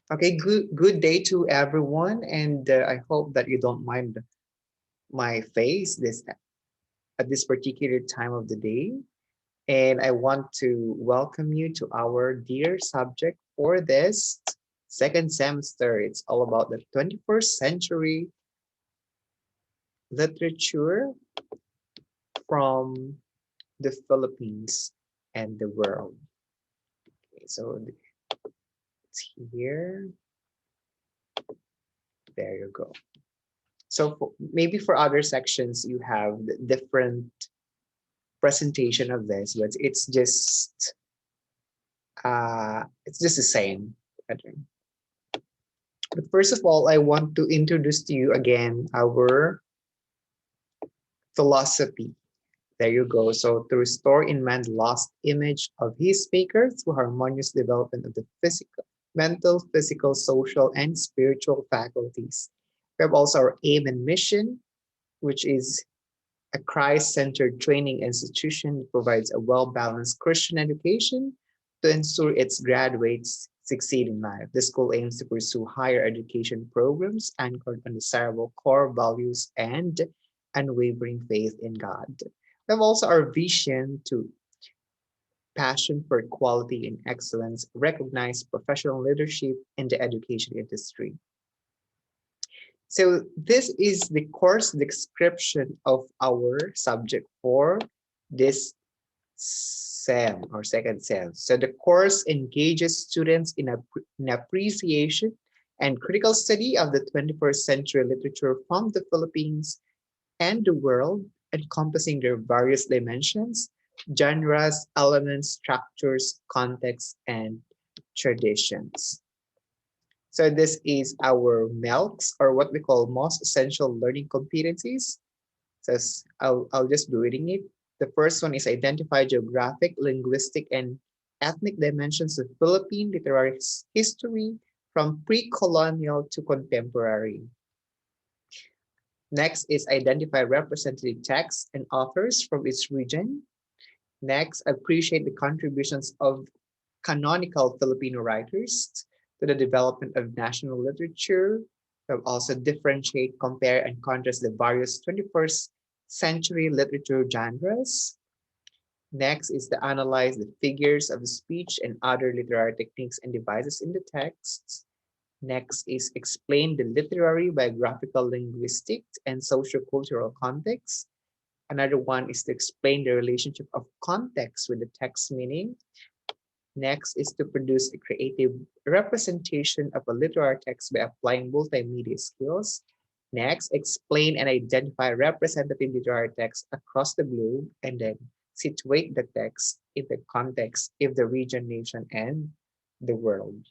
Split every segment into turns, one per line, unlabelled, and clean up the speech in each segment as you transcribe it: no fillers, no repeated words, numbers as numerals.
Okay, good day to everyone, and I hope that you don't mind my face this at this particular time of the day. And I want to welcome you to our dear subject for this second semester. It's all about the 21st century literature from the Philippines and the world. Okay, so it's here. There you go. So maybe for other sections, you have different presentation of this, but it's just the same pattern. But first of all, I want to introduce to you again our philosophy. There you go. So to restore in man the lost image of his maker through harmonious development of the physical, mental, physical, social, and spiritual faculties. We have also our aim and mission, which is a Christ-centered training institution that provides a well-balanced Christian education to ensure its graduates succeed in life. The school aims to pursue higher education programs anchored on desirable core values and unwavering faith in God. We have also our vision to passion for quality and excellence, recognize professional leadership in the education industry. So this is the course description of our subject for this SEM or second SEM. So the course engages students in an appreciation and critical study of the 21st century literature from the Philippines and the world, encompassing their various dimensions, genres, elements, structures, contexts, and traditions. So this is our MELCs, or what we call most essential learning competencies. So I'll just be reading it. The first one is identify geographic, linguistic, and ethnic dimensions of Philippine literary history from pre-colonial to contemporary. Next is identify representative texts and authors from each region. Next, appreciate the contributions of canonical Filipino writers to the development of national literature. We'll also differentiate, compare, and contrast the various 21st century literature genres. Next is to analyze the figures of speech and other literary techniques and devices in the texts. Next is explain the literary, biographical, linguistic, and sociocultural context. Another one is to explain the relationship of context with the text meaning. Next is to produce a creative representation of a literary text by applying multimedia skills. Next, explain and identify representative literary texts across the globe, and then situate the text in the context of the region, nation, and the world.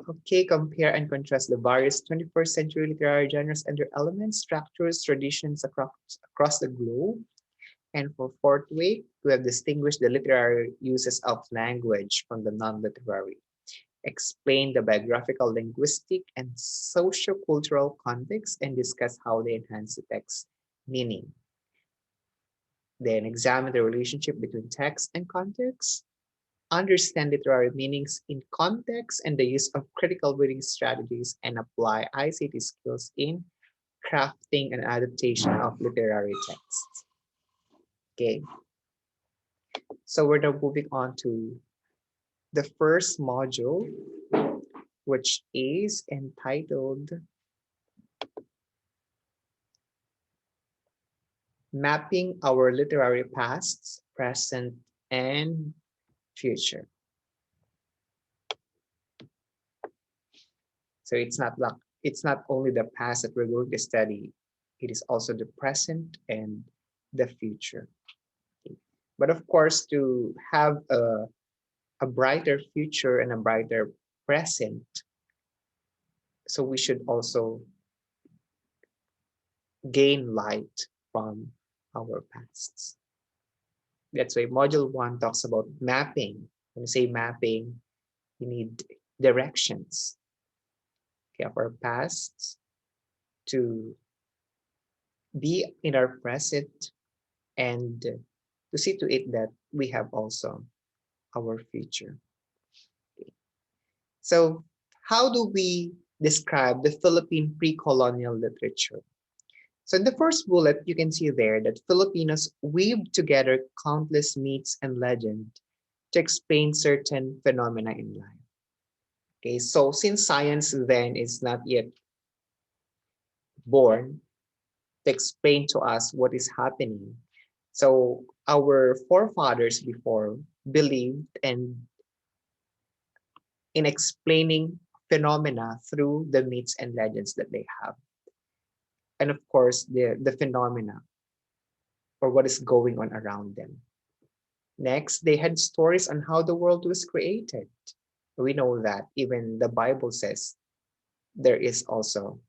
Okay, compare and contrast the various 21st century literary genres and their elements, structures, traditions across the globe. And for fourth way, we have distinguished the literary uses of language from the non-literary. Explain the biographical, linguistic, and sociocultural context and discuss how they enhance the text meaning. Then examine the relationship between text and context. Understand literary meanings in context and the use of critical reading strategies, and apply ICT skills in crafting and adaptation of literary texts. Okay, so we're now moving on to the first module, which is entitled Mapping Our Literary Pasts, Present, and Future. So it's not only the past that we're going to study, it is also the present and the future. But of course, to have a brighter future and a brighter present, so we should also gain light from our pasts. That's why module 1 talks about mapping. When you say mapping, you need directions, okay, of our pasts to be in our present, and to see to it that we have also our future. Okay. So, how do we describe the Philippine pre-colonial literature? So, in the first bullet, you can see there that Filipinos weave together countless myths and legends to explain certain phenomena in life. Okay, so since science then is not yet born to explain to us what is happening, so our forefathers before believed and in explaining phenomena through the myths and legends that they have, and of course the phenomena or what is going on around them. Next, they had stories on how the world was created. We know that even the Bible says there is also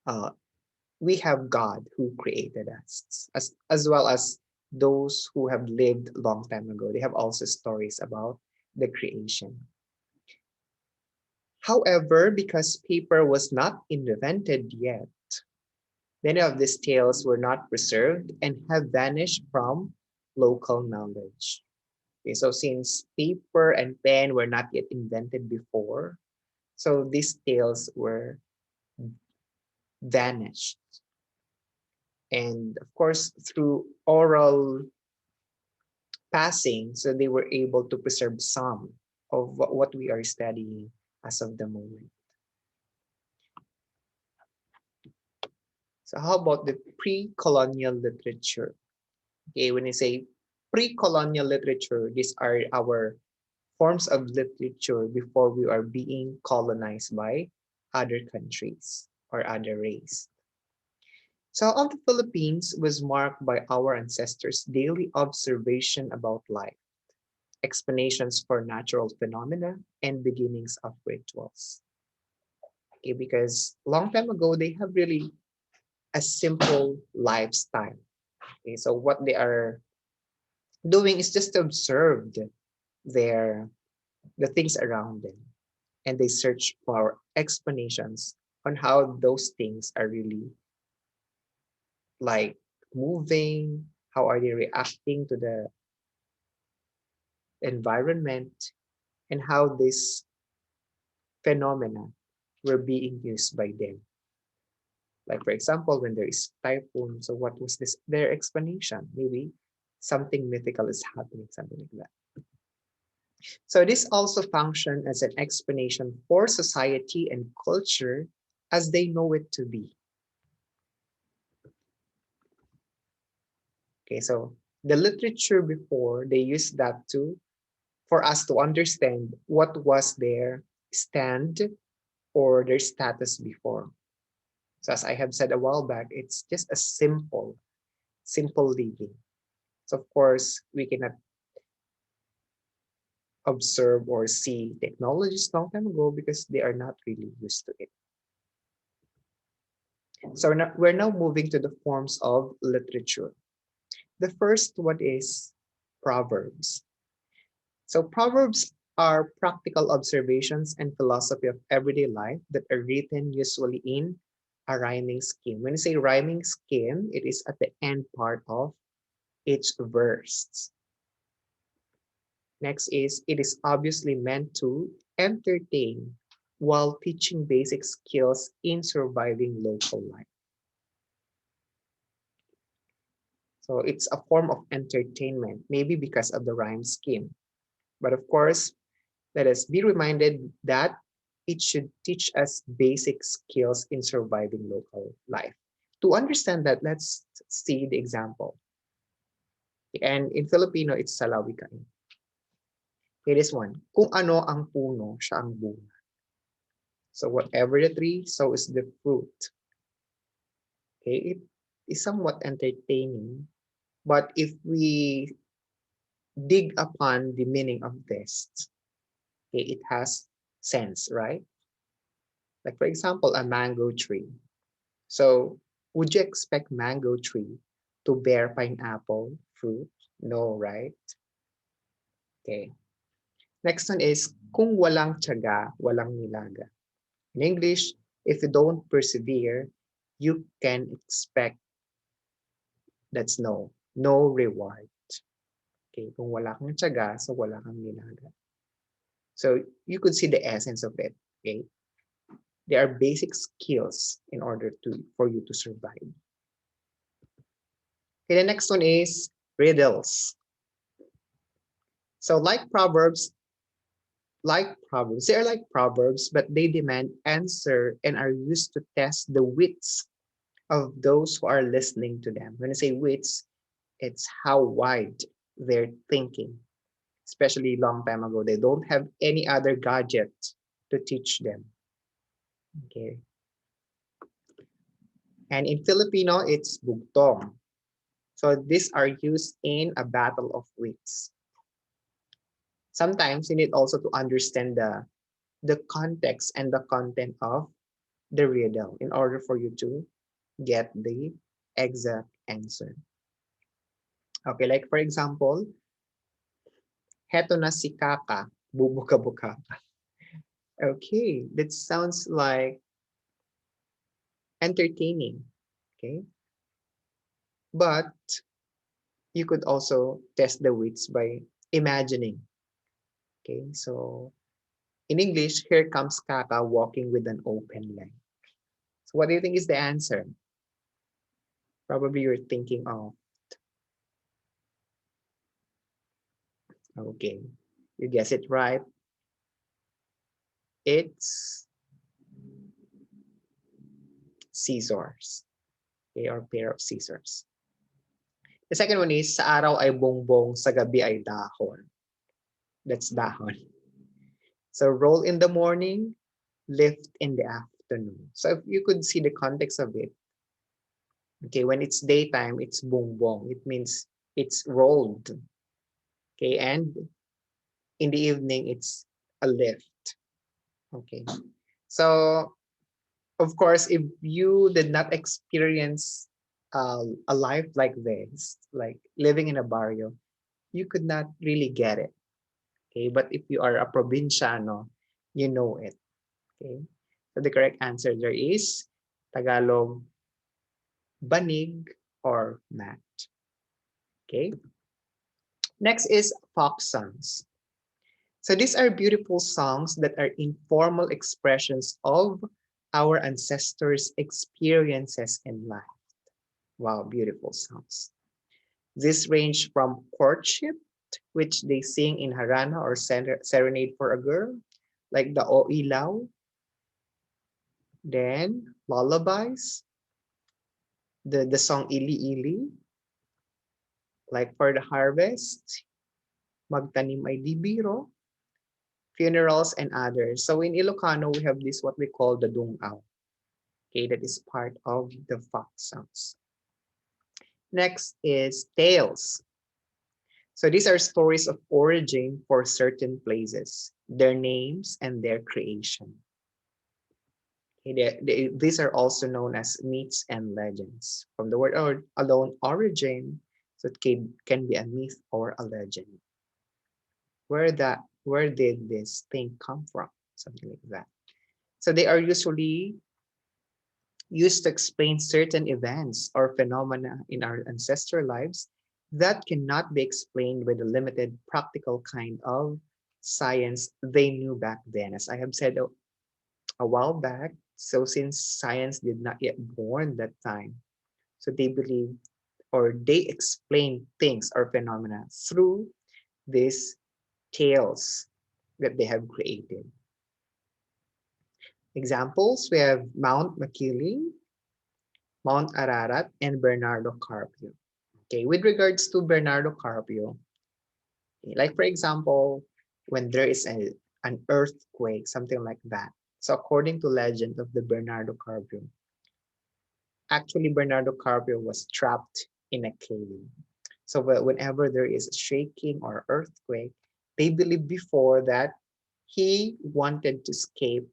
uh, we have God who created us, as well as those who have lived a long time ago. They have also stories about the creation. However, because paper was not invented yet, many of these tales were not preserved and have vanished from local knowledge. Okay, so since paper and pen were not yet invented before, so these tales were vanished. And of course, through oral passing, so they were able to preserve some of what we are studying as of the moment. So how about the pre-colonial literature? Okay, when you say pre-colonial literature, these are our forms of literature before we are being colonized by other countries or other race. So of the Philippines was marked by our ancestors' daily observation about life, explanations for natural phenomena, and beginnings of rituals. Okay, because long time ago they have really a simple lifestyle. Okay, so what they are doing is just to observe their the things around them, and they search for explanations on how those things are really like moving, how are they reacting to the environment, and how this phenomena were being used by them. Like for example, when there is typhoon, so what was this their explanation? Maybe something mythical is happening, something like that. So this also functioned as an explanation for society and culture as they know it to be. Okay, so the literature before they used that to for us to understand what was their stand or their status before. So as I have said a while back, it's just a simple living. So of course we cannot observe or see technologies long time ago because they are not really used to it. So we're now moving to the forms of literature. The first one is Proverbs. So Proverbs are practical observations and philosophy of everyday life that are written usually in a rhyming scheme. When you say rhyming scheme, it is at the end part of each verse. Next is it is obviously meant to entertain while teaching basic skills in surviving local life. So it's a form of entertainment, maybe because of the rhyme scheme. But of course, let us be reminded that it should teach us basic skills in surviving local life. To understand that, let's see the example. And in Filipino, it's salawikain. It is one. Kung ano ang puno, siya ang bunga. So whatever the tree, so is the fruit. Okay, it is somewhat entertaining, but if we dig upon the meaning of this, okay, it has sense, right? Like for example, a mango tree. So would you expect mango tree to bear pineapple fruit? No, right? Okay. Next one is kung walang tiyaga, walang nilaga. In English, if you don't persevere, you can expect that's no reward. Okay, kung wala kang tiyaga, so wala kang nilaga. So you could see the essence of it. Okay, they are basic skills in order to for you to survive. Okay, the next one is riddles. So they are like proverbs, but they demand answer and are used to test the wits of those who are listening to them. When I say wits, it's how wide they're thinking, especially long time ago. They don't have any other gadget to teach them. Okay. And in Filipino, it's bugtong. So these are used in a battle of wits. Sometimes you need also to understand the context and the content of the riddle in order for you to get the exact answer. Okay, like for example, heto na si Kaka, bubuka-buka. Okay, that sounds like entertaining. Okay, but you could also test the wits by imagining. Okay, so in English, here comes Kaka walking with an open leg. So what do you think is the answer? Probably you're thinking of, okay, you guess it right. It's scissors, okay, or pair of scissors. The second one is, sa araw ay bongbong, sa gabi ay dahon. That's dahon. So roll in the morning, lift in the afternoon. So if you could see the context of it, okay, when it's daytime, it's bongbong. It means it's rolled. Okay, and in the evening, it's a lift. Okay. So of course, if you did not experience a life like this, like living in a barrio, you could not really get it. Okay, but if you are a provinciano, you know it. Okay, so the correct answer there is Tagalog, banig or mat. Okay, next is folk songs. So these are beautiful songs that are informal expressions of our ancestors' experiences in life. Wow, beautiful songs. This range from courtship, which they sing in harana or serenade for a girl, like the O Ilaw, then lullabies, the song Ili Ili, like for the harvest, Magtanim ay di biro, funerals, and others. So in Ilocano, we have this what we call the dungaw. Okay, that is part of the folk songs. Next is tales. So these are stories of origin for certain places, their names and their creation. Okay, these are also known as myths and legends. From the word alone, origin, so it can be a myth or a legend. Where did this thing come from? Something like that. So they are usually used to explain certain events or phenomena in our ancestral lives that cannot be explained with the limited practical kind of science they knew back then. As I have said a while back, so since science did not yet born that time, so they believe or they explain things or phenomena through these tales that they have created. Examples, we have Mount Makiling, Mount Ararat, and Bernardo Carpio. Okay, with regards to Bernardo Carpio, like for example, when there is an earthquake, something like that. So according to legend of the Bernardo Carpio, actually Bernardo Carpio was trapped in a cave. So whenever there is a shaking or earthquake, they believe before that he wanted to escape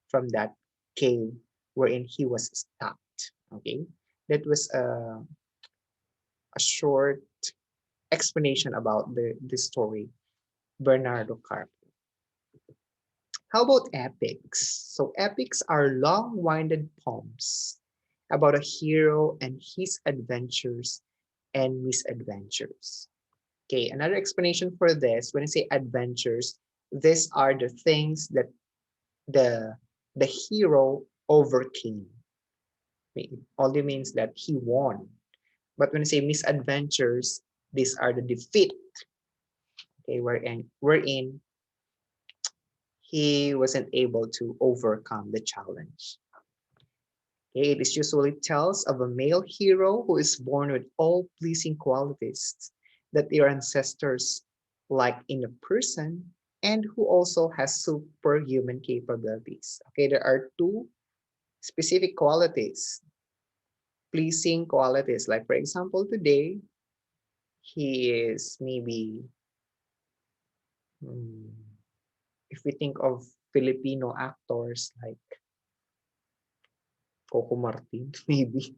from that cave wherein he was stuck. Okay, that was a short explanation about the story Bernardo Carpio. How about epics? So epics are long-winded poems about a hero and his adventures and misadventures. Okay, another explanation for this, when I say adventures, these are the things that the the hero overcame. It only means that he won. But when you say misadventures, these are the defeat. Okay, wherein he wasn't able to overcome the challenge. Okay, it is usually tells of a male hero who is born with all pleasing qualities that their ancestors like in a person and who also has superhuman capabilities. Okay, there are two specific qualities, pleasing qualities. Like for example, today he is maybe, hmm, if we think of Filipino actors like Coco Martin, maybe,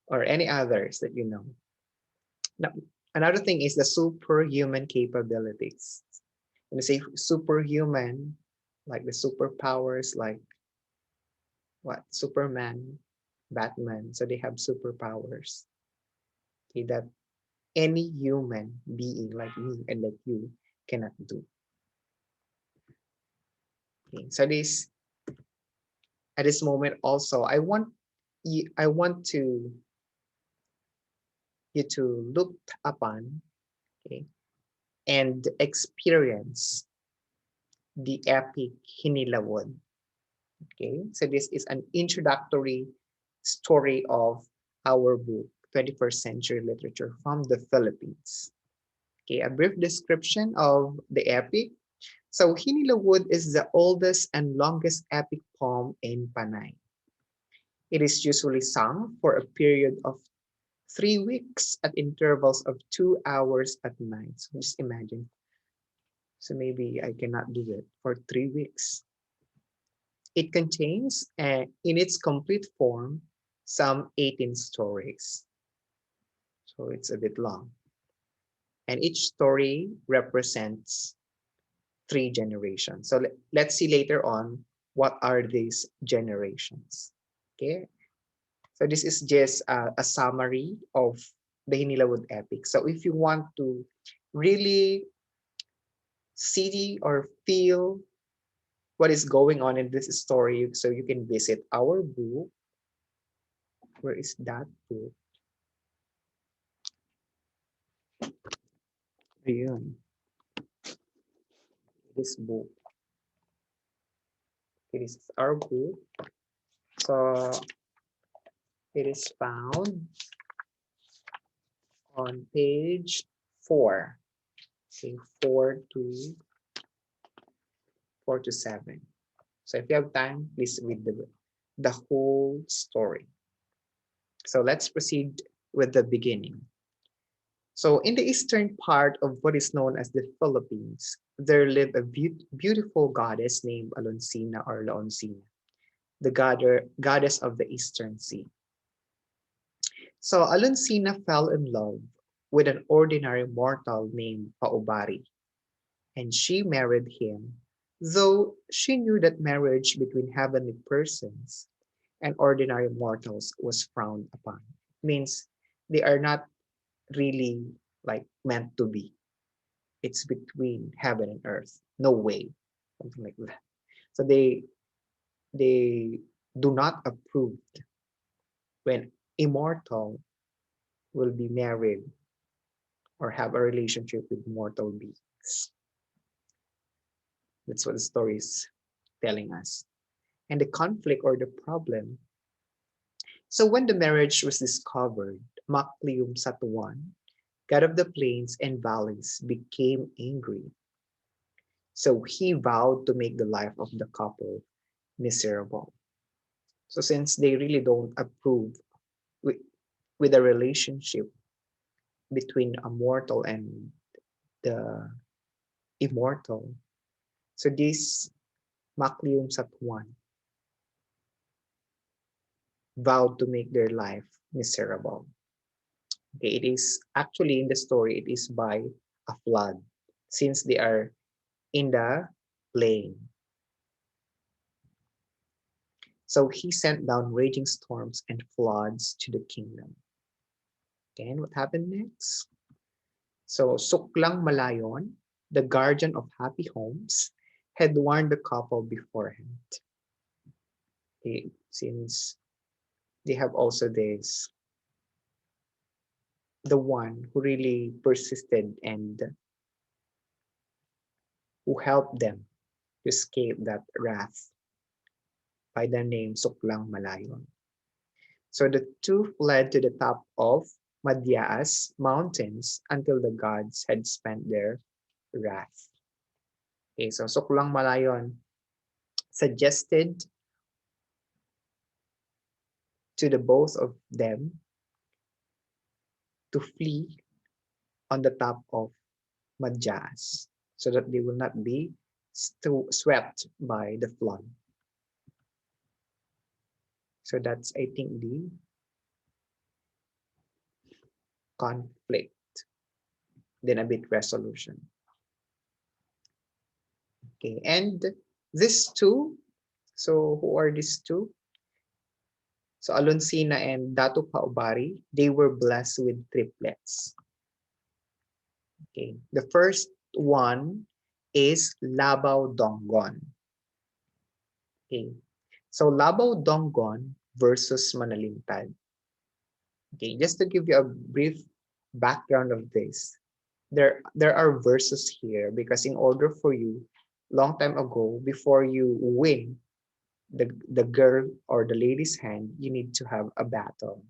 or any others that you know. Now, another thing is the superhuman capabilities. When you say superhuman, like the superpowers, like what? Superman, Batman. So they have superpowers. Okay, that any human being like me and like you cannot do. Okay, so this at this moment also, I want you to look upon, okay, and experience the epic Hinilawod. Okay, so this is an introductory story of our book, 21st Century Literature from the Philippines. Okay, a brief description of the epic. So Hinilawod is the oldest and longest epic poem in Panay. It is usually sung for a period of 3 weeks at intervals of 2 hours at night. So just imagine. So maybe I cannot do it for 3 weeks. It contains, in its complete form, some 18 stories. So it's a bit long. And each story represents 3 generations. So let's see later on what are these generations. Okay. So this is just a summary of the Hinilawod epic. So if you want to really see or feel what is going on in this story, so you can visit our book. Where is that book? Ayun, this book. It is our book. So it is found on page 4. Okay, 4 to 7. So if you have time, please read the whole story. So let's proceed with the beginning. So in the eastern part of what is known as the Philippines, there lived a beautiful goddess named Alonsina or Laoncina, the goddess of the eastern sea. So Alonsina fell in love with an ordinary mortal named Paubari, and she married him, though she knew that marriage between heavenly persons and ordinary mortals was frowned upon. Means they are not really like meant to be. It's between heaven and earth. No way. Something like that. So they do not approve when immortal will be married or have a relationship with mortal beings. That's what the story is telling us. And the conflict or the problem. So when the marriage was discovered, Maklium Satuan, god of the plains and valleys, became angry. So he vowed to make the life of the couple miserable. So since they really don't approve with, with a relationship between a mortal and the immortal, so this Maklium Satuan vowed to make their life miserable. Okay, it is actually in the story, it is by a flood, since they are in the plain. So he sent down raging storms and floods to the kingdom. Then what happened next? So Suklang Malayon, the guardian of happy homes, had warned the couple beforehand. Since they have also this, the one who really persisted and who helped them to escape that wrath by the name Suklang Malayon. So the two fled to the top of Madyaas mountains until the gods had spent their wrath. Okay, so Suklang Malayon suggested to the both of them to flee on the top of Madyaas so that they will not be swept by the flood. So that's, I think, the conflict, then a bit resolution. Okay, and these two, so who are these two? So Alonsina and Datu Paubari, they were blessed with triplets. Okay, the first one is Labaodonggon. Okay, so Labaodonggon versus Manalintad. Okay, just to give you a brief background of this, there are verses here because in order for you, long time ago, before you win the girl or the lady's hand, you need to have a battle.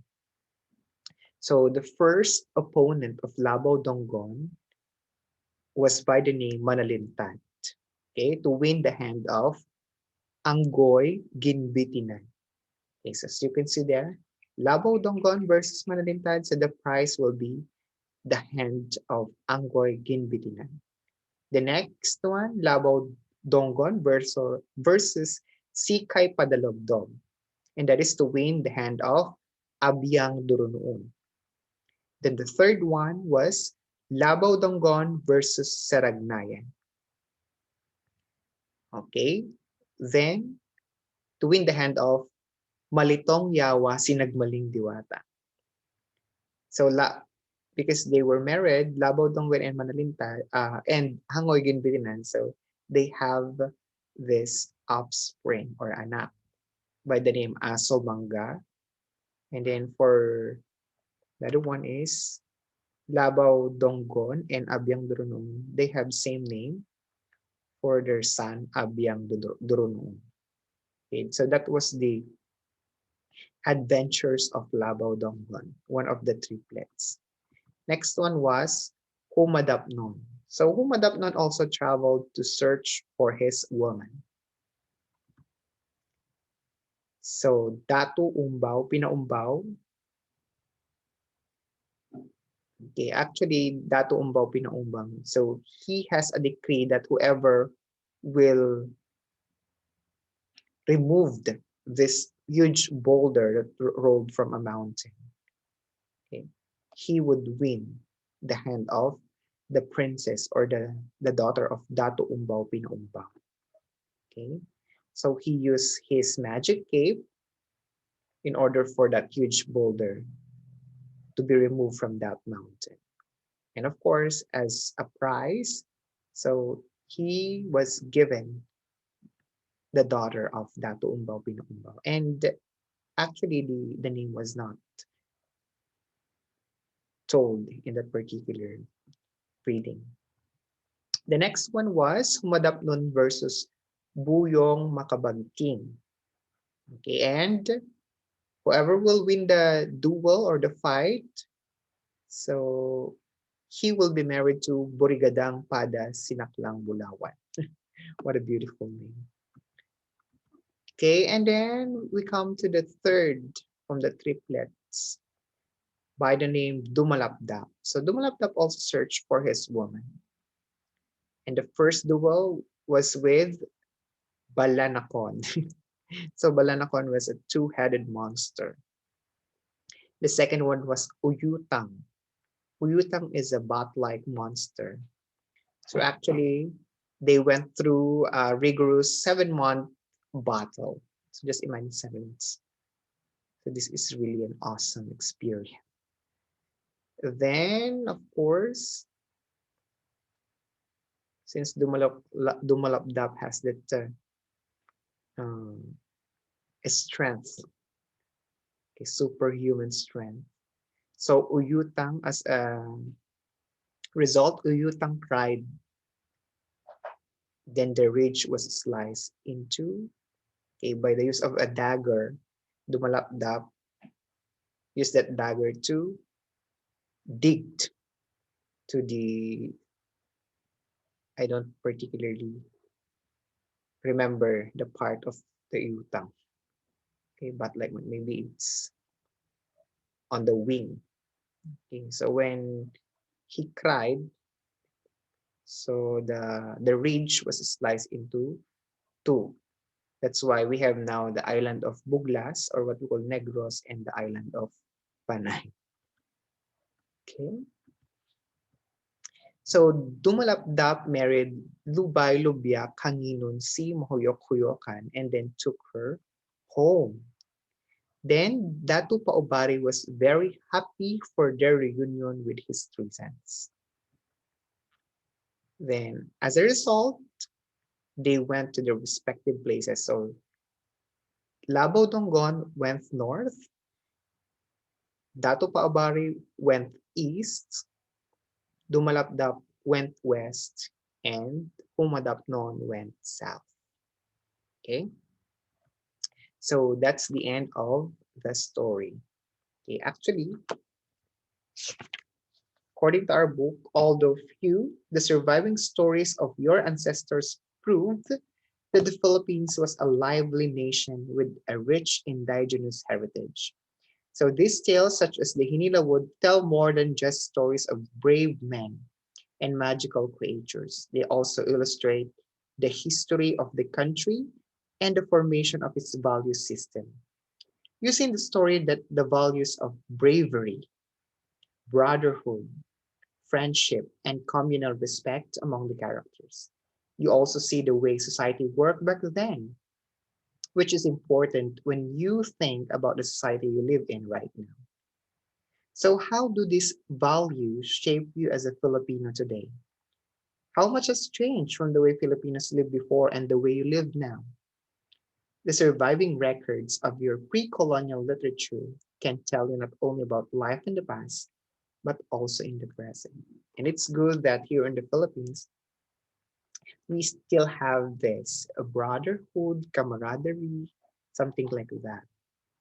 So the first opponent of Labao Donggon was by the name Manalintan. Okay, to win the hand of Anggoy Ginbitinan. Okay, so as you can see there, Labao Donggon versus Manalintan, so the prize will be the hand of Anggoy Ginbitinan. The next one, Labao Donggon versus Sikay Padalogdog. And that is to win the hand of Abyang Durunoon. Then the third one was Labao Donggon versus Saragnayan. Okay. Then to win the hand of Malitong Yawa Sinagmaling Diwata. So because they were married, Labao Donggon and Manalinta and Hangoy Ginbitinan, so they have this offspring or anak by the name Aso Manga. And then for the other one is Labao Donggon and Abyang Durunong. They have same name for their son Abyang Durunong. Okay, so that was the adventures of Labao Donggon, one of the triplets. Next one was Humadapnon. So Humadapnon also traveled to search for his woman. So Datu Umbao, Pinaumbao. Okay, actually Datu Umbao, Pinaumbang. So he has a decree that whoever will remove this huge boulder that rolled from a mountain, okay, he would win the hand of the princess or the daughter of Datu Umbao Pinaumbao. Okay, so he used his magic cape in order for that huge boulder to be removed from that mountain. And of course, as a prize, so he was given the daughter of Datu Umbao Pinaumbao. And actually, the name was not told in that particular reading. The next one was Humadapnon versus Buyong Makabagking. Okay, and whoever will win the duel or the fight, so he will be married to Burigadang Pada Sinaklang Bulawan. What a beautiful name. Okay, and then we come to the third from the triplets by the name Dumalapdap. So Dumalapdap also searched for his woman. And the first duel was with Balanakon. So Balanakon was a two-headed monster. The second one was Uyutang. Uyutang is a bat-like monster. So actually, they went through a rigorous 7-month battle. So just imagine 7 months. So this is really an awesome experience. Then, of course, since Dumalapdap has that um, strength, a superhuman strength. So Uyutang, as a result, Uyutang cried. Then the ridge was sliced into. Okay, by the use of a dagger, Dumalapdap used that dagger to dig to the. I don't particularly remember the part of the Uyutang. Okay, but like maybe it's on the wing. Okay, so when he cried, so the ridge was sliced into two. That's why we have now the island of Buglas, or what we call Negros, and the island of Panay. Okay. So Dumalapdap married Lubay Lubya Kanginon si Mahoyok-Huyokan and then took her home. Then Datu Paubari was very happy for their reunion with his three sons. Then, as a result, they went to their respective places. So Labaodonggon went north, Datu Paubari went east, Dumalapdap went west, and Pumadapnon went south. Okay, so that's the end of the story. Okay, actually, according to our book, although few, the surviving stories of your ancestors proved that the Philippines was a lively nation with a rich indigenous heritage. So these tales, such as the Hinila would tell more than just stories of brave men and magical creatures. They also illustrate the history of the country and the formation of its value system. Using the story that the values of bravery, brotherhood, friendship, and communal respect among the characters. You also see the way society worked back then, which is important when you think about the society you live in right now. So, how do these values shape you as a Filipino today? How much has changed from the way Filipinos lived before and the way you live now? The surviving records of your pre-colonial literature can tell you not only about life in the past, but also in the present. And it's good that here in the Philippines, we still have this a brotherhood, camaraderie, something like that.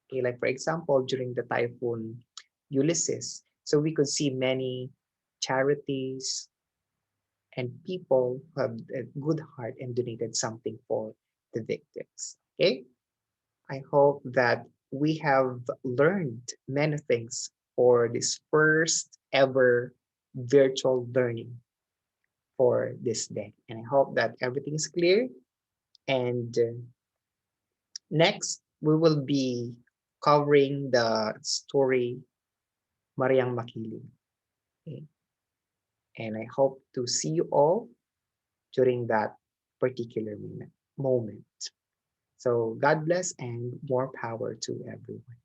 Okay, like for example, during the typhoon Ulysses, so we could see many charities and people who have a good heart and donated something for the victims. Okay, I hope that we have learned many things for this first ever virtual learning for this day. And I hope that everything is clear. And next, we will be covering the story Mariang Makiling. Okay? And I hope to see you all during that particular moment. So God bless and more power to everyone.